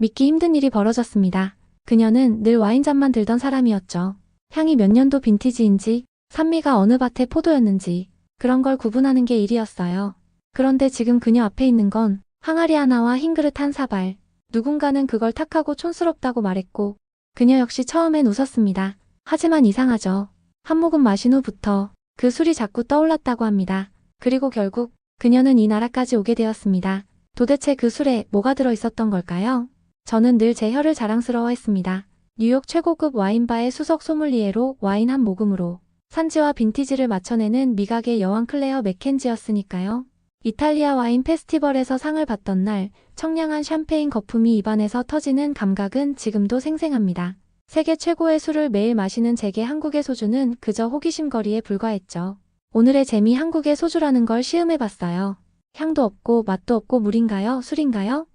믿기 힘든 일이 벌어졌습니다. 그녀는 늘 와인잔만 들던 사람이었죠. 향이 몇 년도 빈티지인지, 산미가 어느 밭의 포도였는지, 그런 걸 구분하는 게 일이었어요. 그런데 지금 그녀 앞에 있는 건 항아리 하나와 흰 그릇 한 사발. 누군가는 그걸 탁하고 촌스럽다고 말했고, 그녀 역시 처음엔 웃었습니다. 하지만 이상하죠. 한 모금 마신 후부터 그 술이 자꾸 떠올랐다고 합니다. 그리고 결국 그녀는 이 나라까지 오게 되었습니다. 도대체 그 술에 뭐가 들어있었던 걸까요? 저는 늘 제 혀를 자랑스러워했습니다. 뉴욕 최고급 와인바의 수석 소믈리에로 와인 한 모금으로 산지와 빈티지를 맞춰내는 미각의 여왕 클레어 맥켄지였으니까요. 이탈리아 와인 페스티벌에서 상을 받던 날 청량한 샴페인 거품이 입안에서 터지는 감각은 지금도 생생합니다. 세계 최고의 술을 매일 마시는 제게 한국의 소주는 그저 호기심거리에 불과했죠. 오늘의 재미 한국의 소주라는 걸 시음해봤어요. 향도 없고 맛도 없고 물인가요? 술인가요?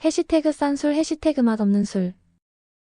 해시태그 싼 술 해시태그 맛없는 술.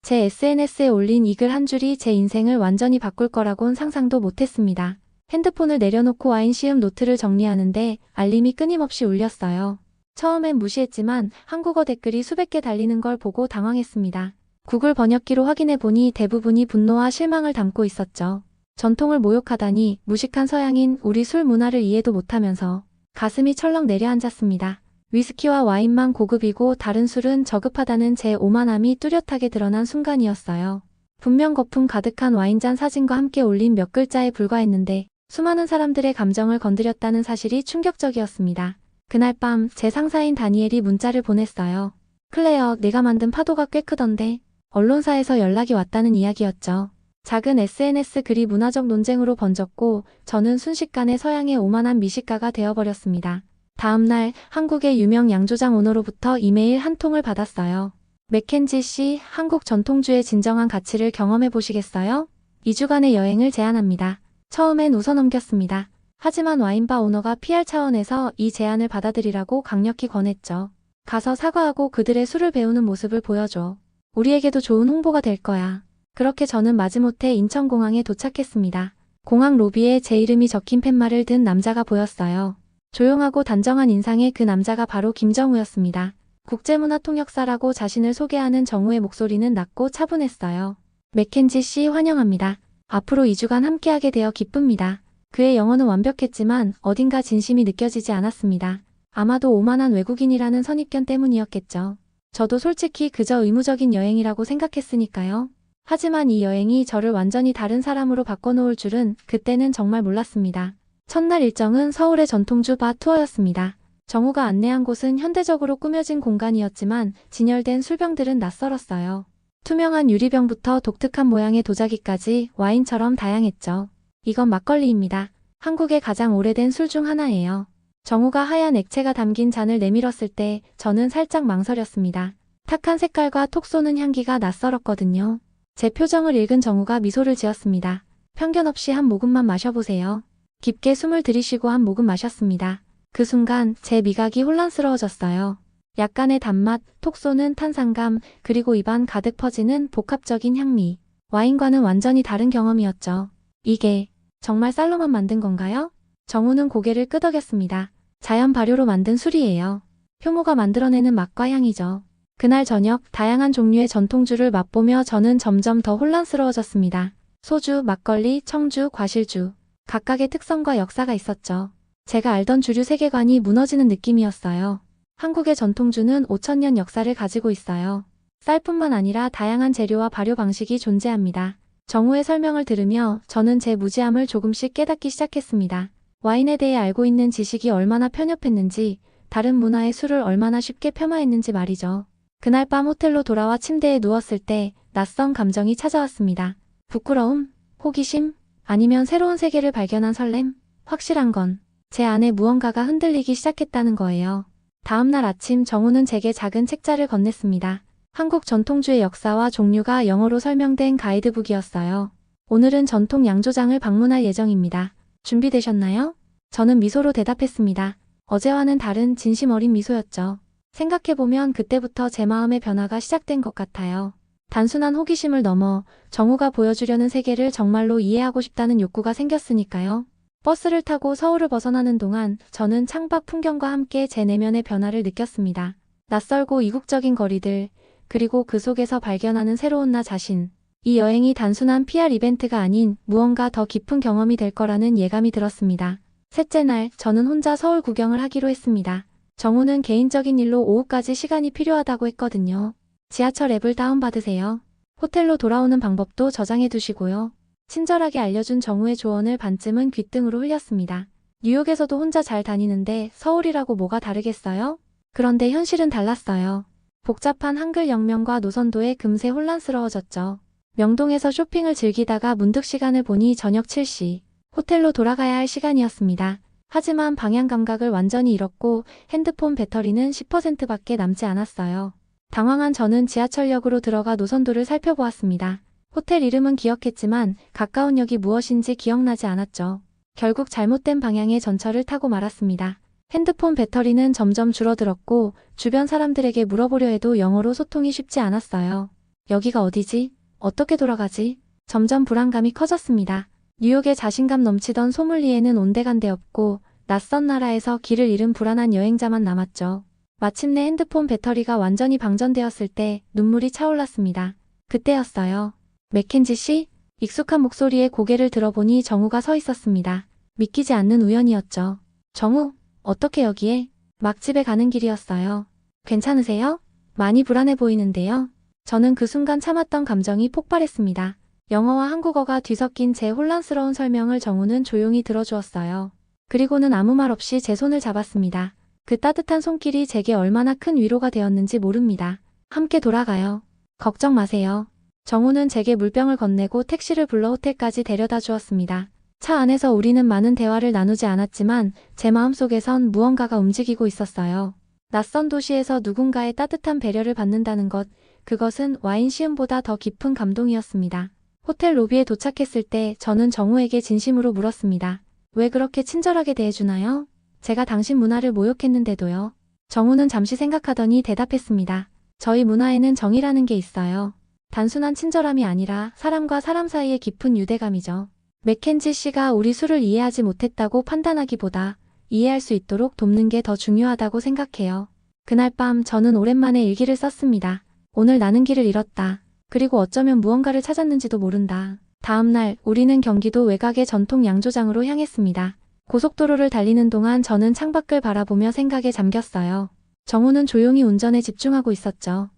제 SNS에 올린 이 글 한 줄이 제 인생을 완전히 바꿀 거라곤 상상도 못했습니다. 핸드폰을 내려놓고 와인 시음 노트를 정리하는데 알림이 끊임없이 울렸어요. 처음엔 무시했지만 한국어 댓글이 수백 개 달리는 걸 보고 당황했습니다. 구글 번역기로 확인해보니 대부분이 분노와 실망을 담고 있었죠. 전통을 모욕하다니 무식한 서양인 우리 술 문화를 이해도 못하면서 가슴이 철렁 내려앉았습니다. 위스키와 와인만 고급이고 다른 술은 저급하다는 제 오만함이 뚜렷하게 드러난 순간이었어요. 분명 거품 가득한 와인잔 사진과 함께 올린 몇 글자에 불과했는데 수많은 사람들의 감정을 건드렸다는 사실이 충격적이었습니다. 그날 밤 제 상사인 다니엘이 문자를 보냈어요. 클레어, 내가 만든 파도가 꽤 크던데. 언론사에서 연락이 왔다는 이야기였죠. 작은 SNS 글이 문화적 논쟁으로 번졌고 저는 순식간에 서양의 오만한 미식가가 되어버렸습니다. 다음날 한국의 유명 양조장 오너로부터 이메일 한 통을 받았어요. 맥켄지 씨, 한국 전통주의 진정한 가치를 경험해 보시겠어요? 2주간의 여행을 제안합니다. 처음엔 웃어넘겼습니다. 하지만 와인바 오너가 PR 차원에서 이 제안을 받아들이라고 강력히 권했죠. 가서 사과하고 그들의 술을 배우는 모습을 보여줘. 우리에게도 좋은 홍보가 될 거야. 그렇게 저는 마지못해 인천공항에 도착했습니다. 공항 로비에 제 이름이 적힌 팻말을 든 남자가 보였어요. 조용하고 단정한 인상의 그 남자가 바로 김정우였습니다. 국제문화통역사라고 자신을 소개하는 정우의 목소리는 낮고 차분했어요. 맥켄지 씨 환영합니다. 앞으로 2주간 함께하게 되어 기쁩니다. 그의 영어는 완벽했지만 어딘가 진심이 느껴지지 않았습니다. 아마도 오만한 외국인이라는 선입견 때문이었겠죠. 저도 솔직히 그저 의무적인 여행이라고 생각했으니까요. 하지만 이 여행이 저를 완전히 다른 사람으로 바꿔놓을 줄은 그때는 정말 몰랐습니다. 첫날 일정은 서울의 전통주 바 투어였습니다. 정우가 안내한 곳은 현대적으로 꾸며진 공간이었지만 진열된 술병들은 낯설었어요. 투명한 유리병부터 독특한 모양의 도자기까지 와인처럼 다양했죠. 이건 막걸리입니다. 한국의 가장 오래된 술 중 하나예요. 정우가 하얀 액체가 담긴 잔을 내밀었을 때 저는 살짝 망설였습니다. 탁한 색깔과 톡 쏘는 향기가 낯설었거든요. 제 표정을 읽은 정우가 미소를 지었습니다. 편견 없이 한 모금만 마셔보세요. 깊게 숨을 들이쉬고 한 모금 마셨습니다. 그 순간 제 미각이 혼란스러워졌어요. 약간의 단맛, 톡 쏘는 탄산감, 그리고 입안 가득 퍼지는 복합적인 향미. 와인과는 완전히 다른 경험이었죠. 이게 정말 쌀로만 만든 건가요? 정우는 고개를 끄덕였습니다. 자연 발효로 만든 술이에요. 효모가 만들어내는 맛과 향이죠. 그날 저녁 다양한 종류의 전통주를 맛보며 저는 점점 더 혼란스러워졌습니다. 소주, 막걸리, 청주, 과실주. 각각의 특성과 역사가 있었죠. 제가 알던 주류 세계관이 무너지는 느낌이었어요. 한국의 전통주는 5,000년 역사를 가지고 있어요. 쌀뿐만 아니라 다양한 재료와 발효 방식이 존재합니다. 정우의 설명을 들으며 저는 제 무지함을 조금씩 깨닫기 시작했습니다. 와인에 대해 알고 있는 지식이 얼마나 편협했는지, 다른 문화의 술을 얼마나 쉽게 폄하했는지 말이죠. 그날 밤 호텔로 돌아와 침대에 누웠을 때 낯선 감정이 찾아왔습니다. 부끄러움? 호기심? 아니면 새로운 세계를 발견한 설렘? 확실한 건 제 안에 무언가가 흔들리기 시작했다는 거예요. 다음날 아침 정우는 제게 작은 책자를 건넸습니다. 한국 전통주의 역사와 종류가 영어로 설명된 가이드북이었어요. 오늘은 전통 양조장을 방문할 예정입니다. 준비되셨나요? 저는 미소로 대답했습니다. 어제와는 다른 진심 어린 미소였죠. 생각해보면 그때부터 제 마음의 변화가 시작된 것 같아요. 단순한 호기심을 넘어 정우가 보여주려는 세계를 정말로 이해하고 싶다는 욕구가 생겼으니까요. 버스를 타고 서울을 벗어나는 동안 저는 창밖 풍경과 함께 제 내면의 변화를 느꼈습니다. 낯설고 이국적인 거리들, 그리고 그 속에서 발견하는 새로운 나 자신. 이 여행이 단순한 PR 이벤트가 아닌 무언가 더 깊은 경험이 될 거라는 예감이 들었습니다. 셋째 날, 저는 혼자 서울 구경을 하기로 했습니다. 정우는 개인적인 일로 오후까지 시간이 필요하다고 했거든요. 지하철 앱을 다운받으세요. 호텔로 돌아오는 방법도 저장해 두시고요. 친절하게 알려준 정우의 조언을 반쯤은 귓등으로 흘렸습니다. 뉴욕에서도 혼자 잘 다니는데 서울이라고 뭐가 다르겠어요? 그런데 현실은 달랐어요. 복잡한 한글 영명과 노선도에 금세 혼란스러워졌죠. 명동에서 쇼핑을 즐기다가 문득 시간을 보니 저녁 7시. 호텔로 돌아가야 할 시간이었습니다. 하지만 방향 감각을 완전히 잃었고 핸드폰 배터리는 10%밖에 남지 않았어요. 당황한 저는 지하철역으로 들어가 노선도를 살펴보았습니다. 호텔 이름은 기억했지만 가까운 역이 무엇인지 기억나지 않았죠. 결국 잘못된 방향의 전철을 타고 말았습니다. 핸드폰 배터리는 점점 줄어들었고 주변 사람들에게 물어보려 해도 영어로 소통이 쉽지 않았어요. 여기가 어디지? 어떻게 돌아가지? 점점 불안감이 커졌습니다. 뉴욕의 자신감 넘치던 소믈리에는 온데간데 없고 낯선 나라에서 길을 잃은 불안한 여행자만 남았죠. 마침내 핸드폰 배터리가 완전히 방전되었을 때 눈물이 차올랐습니다. 그때였어요. 맥켄지 씨? 익숙한 목소리에 고개를 들어보니 정우가 서 있었습니다. 믿기지 않는 우연이었죠. 정우? 어떻게 여기에? 막 집에 가는 길이었어요. 괜찮으세요? 많이 불안해 보이는데요. 저는 그 순간 참았던 감정이 폭발했습니다. 영어와 한국어가 뒤섞인 제 혼란스러운 설명을 정우는 조용히 들어주었어요. 그리고는 아무 말 없이 제 손을 잡았습니다. 그 따뜻한 손길이 제게 얼마나 큰 위로가 되었는지 모릅니다. 함께 돌아가요. 걱정 마세요. 정우는 제게 물병을 건네고 택시를 불러 호텔까지 데려다 주었습니다. 차 안에서 우리는 많은 대화를 나누지 않았지만 제 마음속에선 무언가가 움직이고 있었어요. 낯선 도시에서 누군가의 따뜻한 배려를 받는다는 것, 그것은 와인 시음보다 더 깊은 감동이었습니다. 호텔 로비에 도착했을 때 저는 정우에게 진심으로 물었습니다. 왜 그렇게 친절하게 대해주나요? 제가 당신 문화를 모욕했는데도요. 정우는 잠시 생각하더니 대답했습니다. 저희 문화에는 정이라는 게 있어요. 단순한 친절함이 아니라 사람과 사람 사이의 깊은 유대감이죠. 맥켄지 씨가 우리 술을 이해하지 못했다고 판단하기보다 이해할 수 있도록 돕는 게 더 중요하다고 생각해요. 그날 밤 저는 오랜만에 일기를 썼습니다. 오늘 나는 길을 잃었다. 그리고 어쩌면 무언가를 찾았는지도 모른다. 다음 날 우리는 경기도 외곽의 전통 양조장으로 향했습니다. 고속도로를 달리는 동안 저는 창밖을 바라보며 생각에 잠겼어요. 정우는 조용히 운전에 집중하고 있었죠.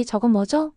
저건 뭐죠?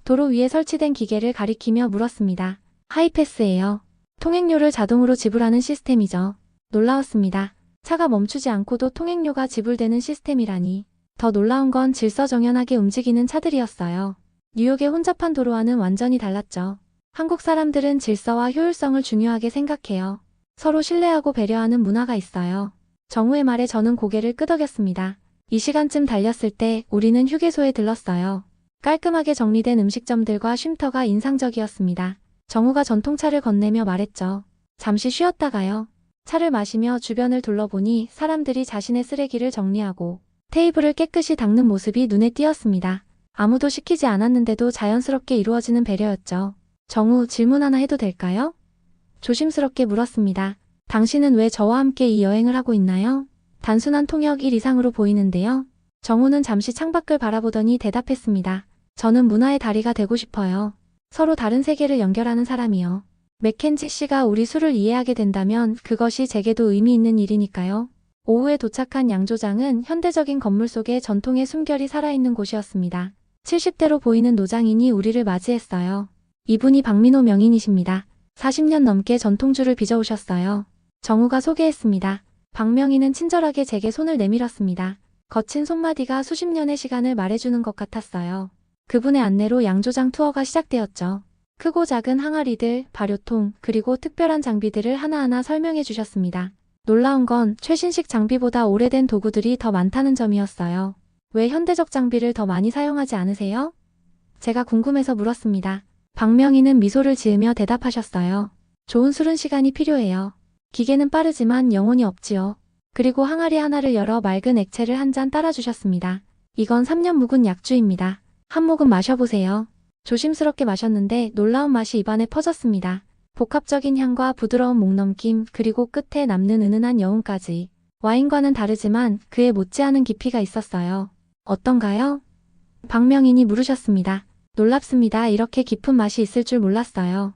도로 위에 설치된 기계를 가리키며 물었습니다. 하이패스예요. 통행료를 자동으로 지불하는 시스템이죠. 놀라웠습니다. 차가 멈추지 않고도 통행료가 지불되는 시스템이라니. 더 놀라운 건 질서정연하게 움직이는 차들이었어요. 뉴욕의 혼잡한 도로와는 완전히 달랐죠. 한국 사람들은 질서와 효율성을 중요하게 생각해요. 서로 신뢰하고 배려하는 문화가 있어요. 정우의 말에 저는 고개를 끄덕였습니다. 이 시간쯤 달렸을 때 우리는 휴게소에 들렀어요. 깔끔하게 정리된 음식점들과 쉼터가 인상적이었습니다. 정우가 전통차를 건네며 말했죠. 잠시 쉬었다가요. 차를 마시며 주변을 둘러보니 사람들이 자신의 쓰레기를 정리하고 테이블을 깨끗이 닦는 모습이 눈에 띄었습니다. 아무도 시키지 않았는데도 자연스럽게 이루어지는 배려였죠. 정우, 질문 하나 해도 될까요? 조심스럽게 물었습니다. 당신은 왜 저와 함께 이 여행을 하고 있나요? 단순한 통역 일 이상으로 보이는데요. 정우는 잠시 창밖을 바라보더니 대답했습니다. 저는 문화의 다리가 되고 싶어요. 서로 다른 세계를 연결하는 사람이요. 맥켄지 씨가 우리 술을 이해하게 된다면 그것이 제게도 의미 있는 일이니까요. 오후에 도착한 양조장은 현대적인 건물 속에 전통의 숨결이 살아있는 곳이었습니다. 70대로 보이는 노장인이 우리를 맞이했어요. 이분이 박민호 명인이십니다. 40년 넘게 전통주를 빚어오셨어요. 정우가 소개했습니다. 박명인은 친절하게 제게 손을 내밀었습니다. 거친 손마디가 수십 년의 시간을 말해주는 것 같았어요. 그분의 안내로 양조장 투어가 시작되었죠. 크고 작은 항아리들, 발효통, 그리고 특별한 장비들을 하나하나 설명해 주셨습니다. 놀라운 건 최신식 장비보다 오래된 도구들이 더 많다는 점이었어요. 왜 현대적 장비를 더 많이 사용하지 않으세요? 제가 궁금해서 물었습니다. 박명희는 미소를 지으며 대답하셨어요. 좋은 술은 시간이 필요해요. 기계는 빠르지만 영혼이 없지요. 그리고 항아리 하나를 열어 맑은 액체를 한 잔 따라주셨습니다. 이건 3년 묵은 약주입니다. 한 모금 마셔보세요. 조심스럽게 마셨는데 놀라운 맛이 입안에 퍼졌습니다. 복합적인 향과 부드러운 목넘김, 그리고 끝에 남는 은은한 여운까지. 와인과는 다르지만 그에 못지않은 깊이가 있었어요. 어떤가요? 박명인이 물으셨습니다. 놀랍습니다. 이렇게 깊은 맛이 있을 줄 몰랐어요.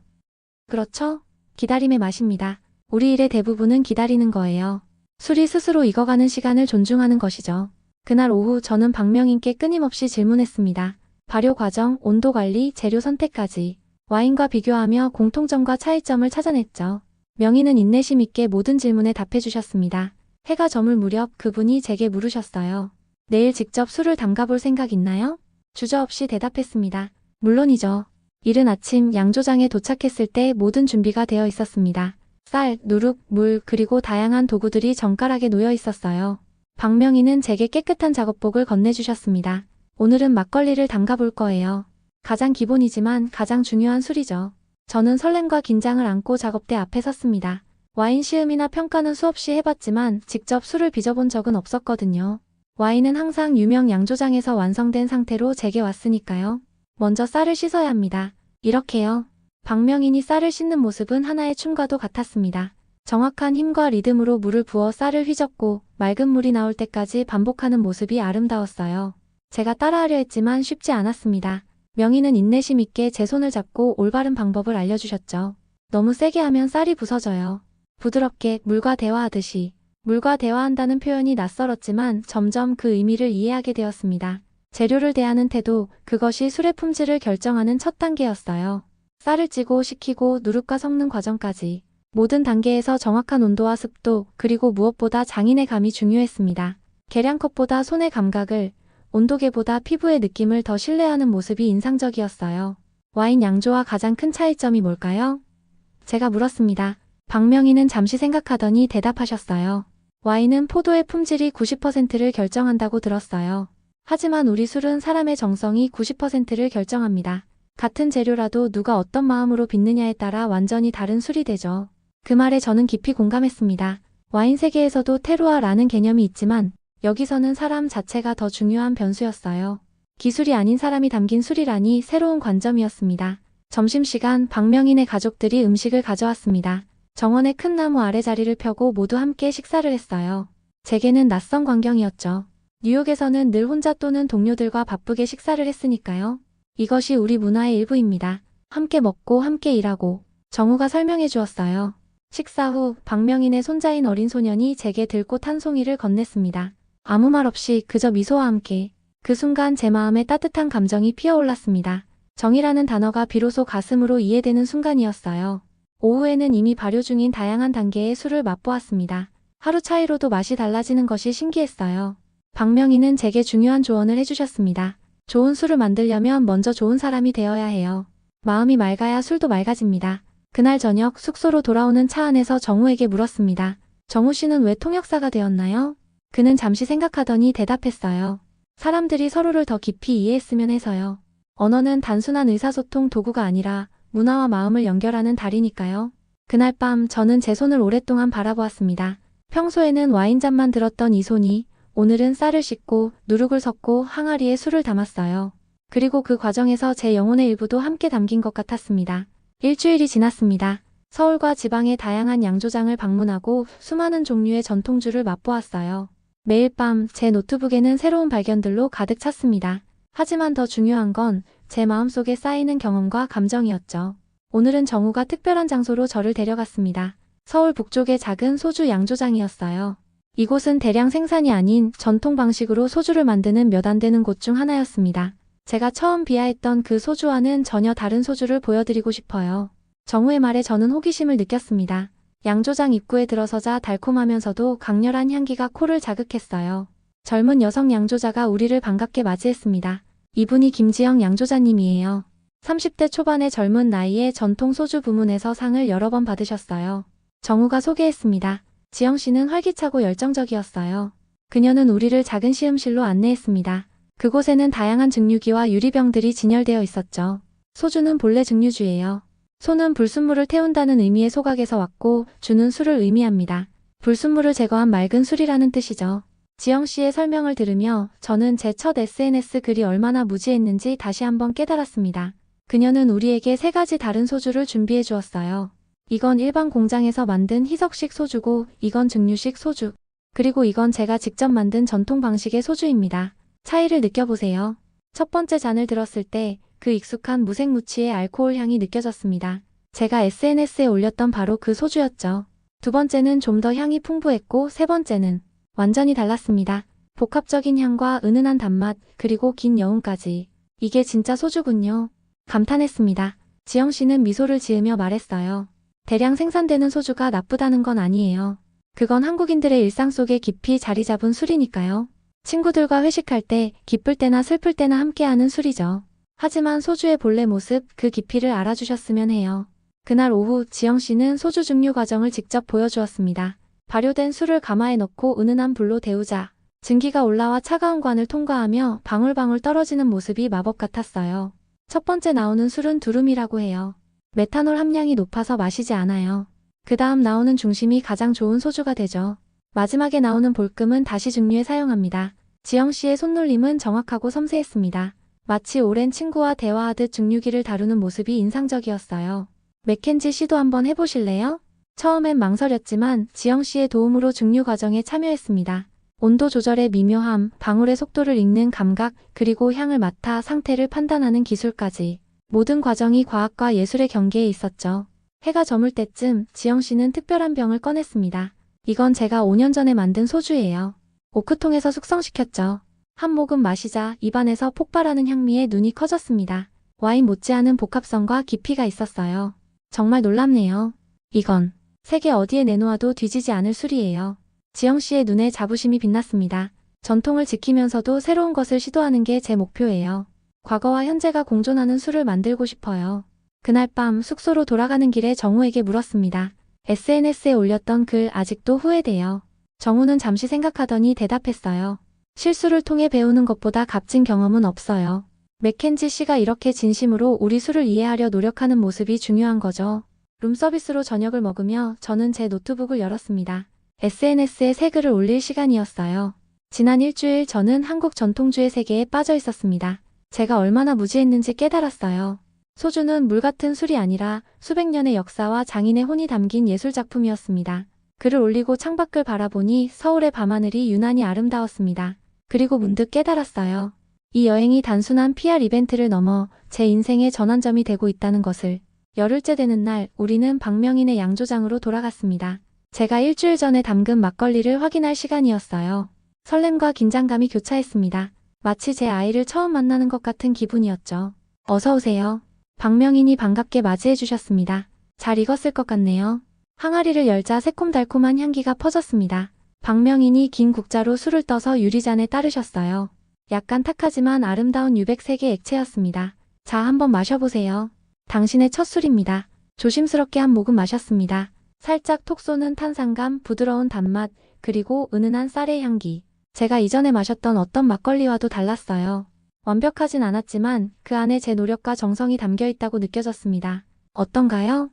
그렇죠? 기다림의 맛입니다. 우리 일의 대부분은 기다리는 거예요. 술이 스스로 익어가는 시간을 존중하는 것이죠. 그날 오후 저는 박명인께 끊임없이 질문했습니다. 발효 과정, 온도 관리, 재료 선택까지. 와인과 비교하며 공통점과 차이점을 찾아냈죠. 명인은 인내심 있게 모든 질문에 답해주셨습니다. 해가 저물 무렵 그분이 제게 물으셨어요. 내일 직접 술을 담가볼 생각 있나요? 주저없이 대답했습니다. 물론이죠. 이른 아침 양조장에 도착했을 때 모든 준비가 되어 있었습니다. 쌀, 누룩, 물, 그리고 다양한 도구들이 정갈하게 놓여 있었어요. 박명희는 제게 깨끗한 작업복을 건네주셨습니다. 오늘은 막걸리를 담가볼 거예요. 가장 기본이지만 가장 중요한 술이죠. 저는 설렘과 긴장을 안고 작업대 앞에 섰습니다. 와인 시음이나 평가는 수없이 해봤지만 직접 술을 빚어본 적은 없었거든요. 와인은 항상 유명 양조장에서 완성된 상태로 제게 왔으니까요. 먼저 쌀을 씻어야 합니다. 이렇게요. 박명인이 쌀을 씻는 모습은 하나의 춤과도 같았습니다. 정확한 힘과 리듬으로 물을 부어 쌀을 휘젓고 맑은 물이 나올 때까지 반복하는 모습이 아름다웠어요. 제가 따라하려 했지만 쉽지 않았습니다. 명인은 인내심 있게 제 손을 잡고 올바른 방법을 알려주셨죠. 너무 세게 하면 쌀이 부서져요. 부드럽게 물과 대화하듯이. 물과 대화한다는 표현이 낯설었지만 점점 그 의미를 이해하게 되었습니다. 재료를 대하는 태도, 그것이 술의 품질을 결정하는 첫 단계였어요. 쌀을 찌고 식히고 누룩과 섞는 과정까지. 모든 단계에서 정확한 온도와 습도, 그리고 무엇보다 장인의 감이 중요했습니다. 계량컵보다 손의 감각을, 온도계보다 피부의 느낌을 더 신뢰하는 모습이 인상적이었어요. 와인 양조와 가장 큰 차이점이 뭘까요? 제가 물었습니다. 박명희는 잠시 생각하더니 대답하셨어요. 와인은 포도의 품질이 90%를 결정한다고 들었어요. 하지만 우리 술은 사람의 정성이 90%를 결정합니다. 같은 재료라도 누가 어떤 마음으로 빚느냐에 따라 완전히 다른 술이 되죠. 그 말에 저는 깊이 공감했습니다. 와인 세계에서도 테루아라는 개념이 있지만 여기서는 사람 자체가 더 중요한 변수였어요. 기술이 아닌 사람이 담긴 술이라니 새로운 관점이었습니다. 점심시간 박명인의 가족들이 음식을 가져왔습니다. 정원의 큰 나무 아래 자리를 펴고 모두 함께 식사를 했어요. 제게는 낯선 광경이었죠. 뉴욕에서는 늘 혼자 또는 동료들과 바쁘게 식사를 했으니까요. 이것이 우리 문화의 일부입니다. 함께 먹고 함께 일하고. 정우가 설명해 주었어요. 식사 후 박명인의 손자인 어린 소년이 제게 들꽃 한 송이를 건넸습니다. 아무 말 없이 그저 미소와 함께. 그 순간 제 마음에 따뜻한 감정이 피어올랐습니다. 정이라는 단어가 비로소 가슴으로 이해되는 순간이었어요. 오후에는 이미 발효 중인 다양한 단계의 술을 맛보았습니다. 하루 차이로도 맛이 달라지는 것이 신기했어요. 박명희는 제게 중요한 조언을 해주셨습니다. 좋은 술을 만들려면 먼저 좋은 사람이 되어야 해요. 마음이 맑아야 술도 맑아집니다. 그날 저녁 숙소로 돌아오는 차 안에서 정우에게 물었습니다. 정우 씨는 왜 통역사가 되었나요? 그는 잠시 생각하더니 대답했어요. 사람들이 서로를 더 깊이 이해했으면 해서요. 언어는 단순한 의사소통 도구가 아니라 문화와 마음을 연결하는 다리니까요. 그날 밤 저는 제 손을 오랫동안 바라보았습니다. 평소에는 와인잔만 들었던 이 손이 오늘은 쌀을 씻고 누룩을 섞고 항아리에 술을 담았어요. 그리고 그 과정에서 제 영혼의 일부도 함께 담긴 것 같았습니다. 일주일이 지났습니다. 서울과 지방의 다양한 양조장을 방문하고 수많은 종류의 전통주를 맛보았어요. 매일 밤 제 노트북에는 새로운 발견들로 가득 찼습니다. 하지만 더 중요한 건 제 마음속에 쌓이는 경험과 감정이었죠. 오늘은 정우가 특별한 장소로 저를 데려갔습니다. 서울 북쪽의 작은 소주 양조장이었어요. 이곳은 대량 생산이 아닌 전통 방식으로 소주를 만드는 몇 안 되는 곳 중 하나였습니다. 제가 처음 비하했던 그 소주와는 전혀 다른 소주를 보여드리고 싶어요. 정우의 말에 저는 호기심을 느꼈습니다. 양조장 입구에 들어서자 달콤하면서도 강렬한 향기가 코를 자극했어요. 젊은 여성 양조자가 우리를 반갑게 맞이했습니다. 이분이 김지영 양조자님이에요. 30대 초반의 젊은 나이에 전통 소주 부문에서 상을 여러 번 받으셨어요. 정우가 소개했습니다. 지영 씨는 활기차고 열정적이었어요. 그녀는 우리를 작은 시음실로 안내했습니다. 그곳에는 다양한 증류기와 유리병들이 진열되어 있었죠. 소주는 본래 증류주예요. 소는 불순물을 태운다는 의미의 소각에서 왔고 주는 술을 의미합니다. 불순물을 제거한 맑은 술이라는 뜻이죠. 지영 씨의 설명을 들으며 저는 제 첫 SNS 글이 얼마나 무지했는지 다시 한번 깨달았습니다. 그녀는 우리에게 3가지 다른 소주를 준비해 주었어요. 이건 일반 공장에서 만든 희석식 소주고 이건 증류식 소주. 그리고 이건 제가 직접 만든 전통 방식의 소주입니다. 차이를 느껴보세요. 첫 번째 잔을 들었을 때 그 익숙한 무색무취의 알코올 향이 느껴졌습니다. 제가 SNS에 올렸던 바로 그 소주였죠. 두 번째는 좀 더 향이 풍부했고 세 번째는 완전히 달랐습니다. 복합적인 향과 은은한 단맛 그리고 긴 여운까지. 이게 진짜 소주군요. 감탄했습니다. 지영 씨는 미소를 지으며 말했어요. 대량 생산되는 소주가 나쁘다는 건 아니에요. 그건 한국인들의 일상 속에 깊이 자리 잡은 술이니까요. 친구들과 회식할 때, 기쁠 때나 슬플 때나 함께하는 술이죠. 하지만 소주의 본래 모습, 그 깊이를 알아주셨으면 해요. 그날 오후 지영 씨는 소주 증류 과정을 직접 보여주었습니다. 발효된 술을 가마에 넣고 은은한 불로 데우자 증기가 올라와 차가운 관을 통과하며 방울방울 떨어지는 모습이 마법 같았어요. 첫 번째 나오는 술은 두rum이라고 해요. 메탄올 함량이 높아서 마시지 않아요. 그 다음 나오는 중심이 가장 좋은 소주가 되죠. 마지막에 나오는 볼금은 다시 증류에 사용합니다. 지영 씨의 손놀림은 정확하고 섬세했습니다. 마치 오랜 친구와 대화하듯 증류기를 다루는 모습이 인상적이었어요. 맥켄지 씨도 한번 해보실래요? 처음엔 망설였지만 지영 씨의 도움으로 증류 과정에 참여했습니다. 온도 조절의 미묘함, 방울의 속도를 읽는 감각, 그리고 향을 맡아 상태를 판단하는 기술까지. 모든 과정이 과학과 예술의 경계에 있었죠. 해가 저물 때쯤 지영 씨는 특별한 병을 꺼냈습니다. 이건 제가 5년 전에 만든 소주예요. 오크통에서 숙성시켰죠. 한 모금 마시자 입안에서 폭발하는 향미에 눈이 커졌습니다. 와인 못지않은 복합성과 깊이가 있었어요. 정말 놀랍네요. 이건 세계 어디에 내놓아도 뒤지지 않을 술이에요. 지영 씨의 눈에 자부심이 빛났습니다. 전통을 지키면서도 새로운 것을 시도하는 게 제 목표예요. 과거와 현재가 공존하는 술을 만들고 싶어요. 그날 밤 숙소로 돌아가는 길에 정우에게 물었습니다. SNS에 올렸던 글 아직도 후회돼요. 정우는 잠시 생각하더니 대답했어요. 실수를 통해 배우는 것보다 값진 경험은 없어요. 맥켄지 씨가 이렇게 진심으로 우리 술을 이해하려 노력하는 모습이 중요한 거죠. 룸서비스로 저녁을 먹으며 저는 제 노트북을 열었습니다. SNS에 새 글을 올릴 시간이었어요. 지난 일주일 저는 한국 전통주의 세계에 빠져 있었습니다. 제가 얼마나 무지했는지 깨달았어요. 소주는 물 같은 술이 아니라 수백 년의 역사와 장인의 혼이 담긴 예술작품이었습니다. 글을 올리고 창밖을 바라보니 서울의 밤하늘이 유난히 아름다웠습니다. 그리고 문득 깨달았어요. 이 여행이 단순한 PR 이벤트를 넘어 제 인생의 전환점이 되고 있다는 것을. 열흘째 되는 날 우리는 박명인의 양조장으로 돌아갔습니다. 제가 일주일 전에 담근 막걸리를 확인할 시간이었어요. 설렘과 긴장감이 교차했습니다. 마치 제 아이를 처음 만나는 것 같은 기분이었죠. 어서 오세요. 박명인이 반갑게 맞이해 주셨습니다. 잘 익었을 것 같네요. 항아리를 열자 새콤달콤한 향기가 퍼졌습니다. 박명인이 긴 국자로 술을 떠서 유리잔에 따르셨어요. 약간 탁하지만 아름다운 유백색의 액체였습니다. 자, 한번 마셔보세요. 당신의 첫 술입니다. 조심스럽게 한 모금 마셨습니다. 살짝 톡 쏘는 탄산감, 부드러운 단맛, 그리고 은은한 쌀의 향기. 제가 이전에 마셨던 어떤 막걸리와도 달랐어요. 완벽하진 않았지만 그 안에 제 노력과 정성이 담겨 있다고 느껴졌습니다. 어떤가요?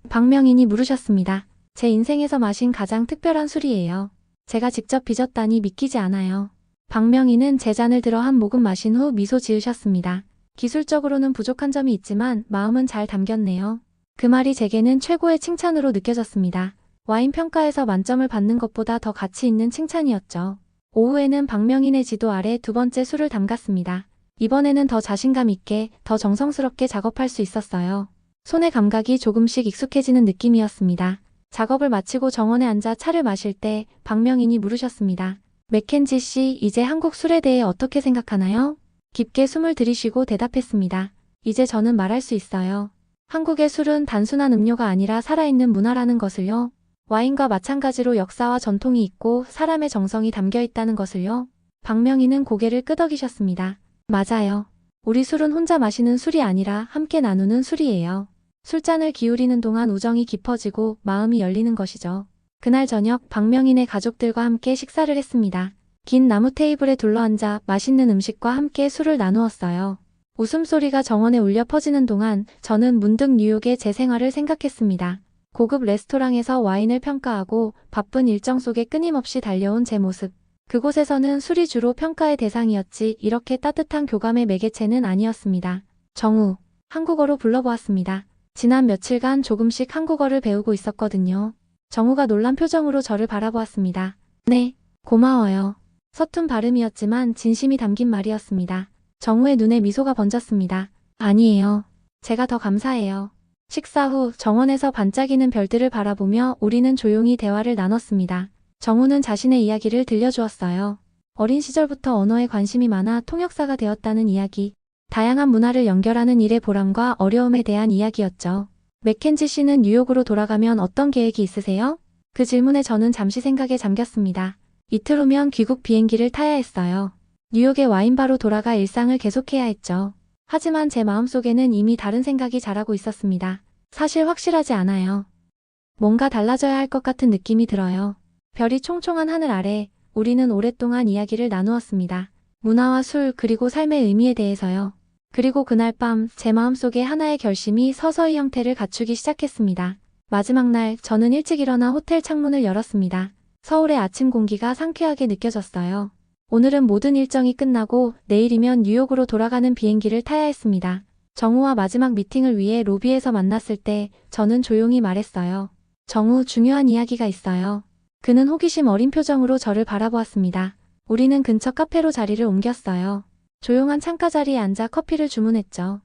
박명인이 물으셨습니다. 제 인생에서 마신 가장 특별한 술이에요. 제가 직접 빚었다니 믿기지 않아요. 박명인은 제 잔을 들어 한 모금 마신 후 미소 지으셨습니다. 기술적으로는 부족한 점이 있지만 마음은 잘 담겼네요. 그 말이 제게는 최고의 칭찬으로 느껴졌습니다. 와인 평가에서 만점을 받는 것보다 더 가치 있는 칭찬이었죠. 오후에는 박명인의 지도 아래 두 번째 술을 담갔습니다. 이번에는 더 자신감 있게, 더 정성스럽게 작업할 수 있었어요. 손의 감각이 조금씩 익숙해지는 느낌이었습니다. 작업을 마치고 정원에 앉아 차를 마실 때 박명인이 물으셨습니다. 맥켄지 씨, 이제 한국 술에 대해 어떻게 생각하나요? 깊게 숨을 들이쉬고 대답했습니다. 이제 저는 말할 수 있어요. 한국의 술은 단순한 음료가 아니라 살아있는 문화라는 것을요. 와인과 마찬가지로 역사와 전통이 있고 사람의 정성이 담겨 있다는 것을요. 박명희는 고개를 끄덕이셨습니다. 맞아요. 우리 술은 혼자 마시는 술이 아니라 함께 나누는 술이에요. 술잔을 기울이는 동안 우정이 깊어지고 마음이 열리는 것이죠. 그날 저녁 박명인의 가족들과 함께 식사를 했습니다. 긴 나무 테이블에 둘러앉아 맛있는 음식과 함께 술을 나누었어요. 웃음소리가 정원에 울려 퍼지는 동안 저는 문득 뉴욕의 제 생활을 생각했습니다. 고급 레스토랑에서 와인을 평가하고 바쁜 일정 속에 끊임없이 달려온 제 모습. 그곳에서는 술이 주로 평가의 대상이었지 이렇게 따뜻한 교감의 매개체는 아니었습니다. 정우, 한국어로 불러보았습니다. 지난 며칠간 조금씩 한국어를 배우고 있었거든요. 정우가 놀란 표정으로 저를 바라보았습니다. 네, 고마워요. 서툰 발음이었지만 진심이 담긴 말이었습니다. 정우의 눈에 미소가 번졌습니다. 아니에요. 제가 더 감사해요. 식사 후 정원에서 반짝이는 별들을 바라보며 우리는 조용히 대화를 나눴습니다. 정우는 자신의 이야기를 들려주었어요. 어린 시절부터 언어에 관심이 많아 통역사가 되었다는 이야기, 다양한 문화를 연결하는 일의 보람과 어려움에 대한 이야기였죠. 맥켄지 씨는 뉴욕으로 돌아가면 어떤 계획이 있으세요? 그 질문에 저는 잠시 생각에 잠겼습니다. 이틀 후면 귀국 비행기를 타야 했어요. 뉴욕의 와인바로 돌아가 일상을 계속해야 했죠. 하지만 제 마음속에는 이미 다른 생각이 자라고 있었습니다. 사실 확실하지 않아요. 뭔가 달라져야 할 것 같은 느낌이 들어요. 별이 총총한 하늘 아래 우리는 오랫동안 이야기를 나누었습니다. 문화와 술 그리고 삶의 의미에 대해서요. 그리고 그날 밤 제 마음속에 하나의 결심이 서서히 형태를 갖추기 시작했습니다. 마지막 날 저는 일찍 일어나 호텔 창문을 열었습니다. 서울의 아침 공기가 상쾌하게 느껴졌어요. 오늘은 모든 일정이 끝나고 내일이면 뉴욕으로 돌아가는 비행기를 타야 했습니다. 정우와 마지막 미팅을 위해 로비에서 만났을 때 저는 조용히 말했어요. 정우, 중요한 이야기가 있어요. 그는 호기심 어린 표정으로 저를 바라보았습니다. 우리는 근처 카페로 자리를 옮겼어요. 조용한 창가 자리에 앉아 커피를 주문했죠.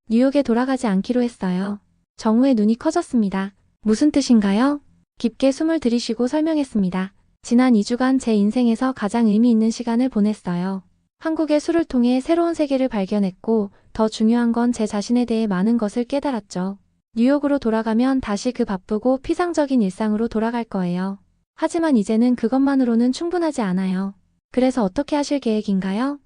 뉴욕에 돌아가지 않기로 했어요. 정우의 눈이 커졌습니다. 무슨 뜻인가요? 깊게 숨을 들이쉬고 설명했습니다. 지난 2주간 제 인생에서 가장 의미 있는 시간을 보냈어요. 한국의 술을 통해 새로운 세계를 발견했고 더 중요한 건 제 자신에 대해 많은 것을 깨달았죠. 뉴욕으로 돌아가면 다시 그 바쁘고 피상적인 일상으로 돌아갈 거예요. 하지만 이제는 그것만으로는 충분하지 않아요. 그래서 어떻게 하실 계획인가요?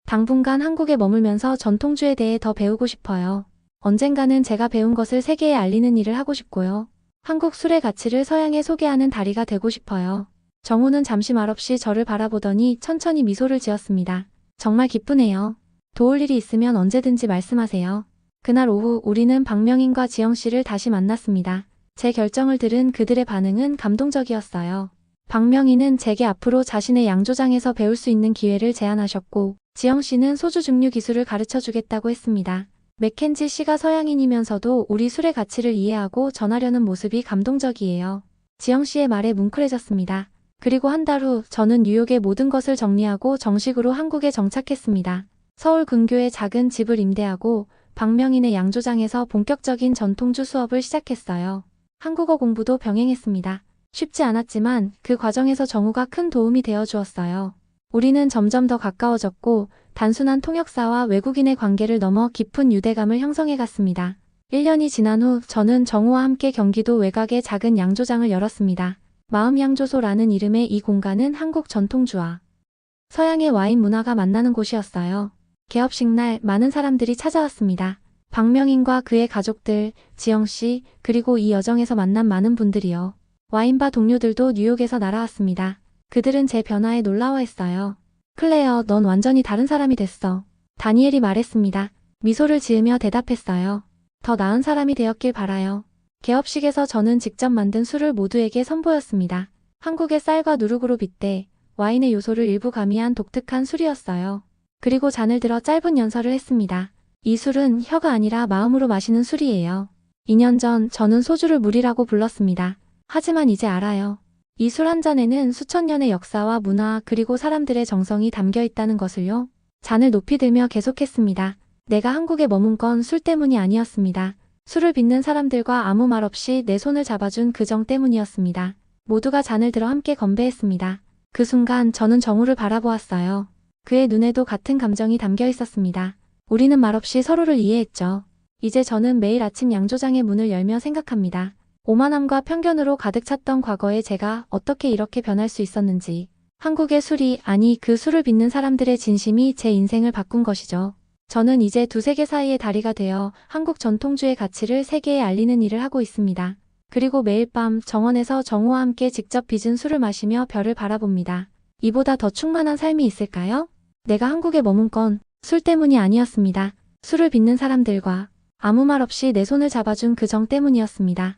당분간 한국에 머물면서 전통주에 대해 더 배우고 싶어요. 언젠가는 제가 배운 것을 세계에 알리는 일을 하고 싶고요. 한국 술의 가치를 서양에 소개하는 다리가 되고 싶어요. 정우는 잠시 말없이 저를 바라보더니 천천히 미소를 지었습니다. 정말 기쁘네요. 도울 일이 있으면 언제든지 말씀하세요. 그날 오후 우리는 박명인과 지영 씨를 다시 만났습니다. 제 결정을 들은 그들의 반응은 감동적이었어요. 박명인은 제게 앞으로 자신의 양조장에서 배울 수 있는 기회를 제안하셨고 지영 씨는 소주 증류 기술을 가르쳐 주겠다고 했습니다. 맥켄지 씨가 서양인이면서도 우리 술의 가치를 이해하고 전하려는 모습이 감동적이에요. 지영 씨의 말에 뭉클해졌습니다. 그리고 한 달 후 저는 뉴욕의 모든 것을 정리하고 정식으로 한국에 정착했습니다. 서울 근교에 작은 집을 임대하고 박명인의 양조장에서 본격적인 전통주 수업을 시작했어요. 한국어 공부도 병행했습니다. 쉽지 않았지만 그 과정에서 정우가 큰 도움이 되어 주었어요. 우리는 점점 더 가까워졌고 단순한 통역사와 외국인의 관계를 넘어 깊은 유대감을 형성해 갔습니다. 1년이 지난 후 저는 정우와 함께 경기도 외곽에 작은 양조장을 열었습니다. 마음양조소라는 이름의 이 공간은 한국 전통주와 서양의 와인 문화가 만나는 곳이었어요. 개업식 날 많은 사람들이 찾아왔습니다. 박명인과 그의 가족들, 지영씨, 그리고 이 여정에서 만난 많은 분들이요. 와인바 동료들도 뉴욕에서 날아왔습니다. 그들은 제 변화에 놀라워했어요. 클레어, 넌 완전히 다른 사람이 됐어. 다니엘이 말했습니다. 미소를 지으며 대답했어요. 더 나은 사람이 되었길 바라요. 개업식에서 저는 직접 만든 술을 모두에게 선보였습니다. 한국의 쌀과 누룩으로 빗대 와인의 요소를 일부 가미한 독특한 술이었어요. 그리고 잔을 들어 짧은 연설을 했습니다. 이 술은 혀가 아니라 마음으로 마시는 술이에요. 2년 전 저는 소주를 물이라고 불렀습니다. 하지만 이제 알아요. 이 술 한 잔에는 수천 년의 역사와 문화 그리고 사람들의 정성이 담겨 있다는 것을요. 잔을 높이 들며 계속했습니다. 내가 한국에 머문 건 술 때문이 아니었습니다. 술을 빚는 사람들과 아무 말 없이 내 손을 잡아준 그 정 때문이었습니다. 모두가 잔을 들어 함께 건배했습니다. 그 순간 저는 정우를 바라보았어요. 그의 눈에도 같은 감정이 담겨 있었습니다. 우리는 말없이 서로를 이해했죠. 이제 저는 매일 아침 양조장의 문을 열며 생각합니다. 오만함과 편견으로 가득 찼던 과거의 제가 어떻게 이렇게 변할 수 있었는지. 한국의 술이, 아니 그 술을 빚는 사람들의 진심이 제 인생을 바꾼 것이죠. 저는 이제 두 세계 사이의 다리가 되어 한국 전통주의 가치를 세계에 알리는 일을 하고 있습니다. 그리고 매일 밤 정원에서 정우와 함께 직접 빚은 술을 마시며 별을 바라봅니다. 이보다 더 충만한 삶이 있을까요? 내가 한국에 머문 건 술 때문이 아니었습니다. 술을 빚는 사람들과 아무 말 없이 내 손을 잡아준 그 정 때문이었습니다.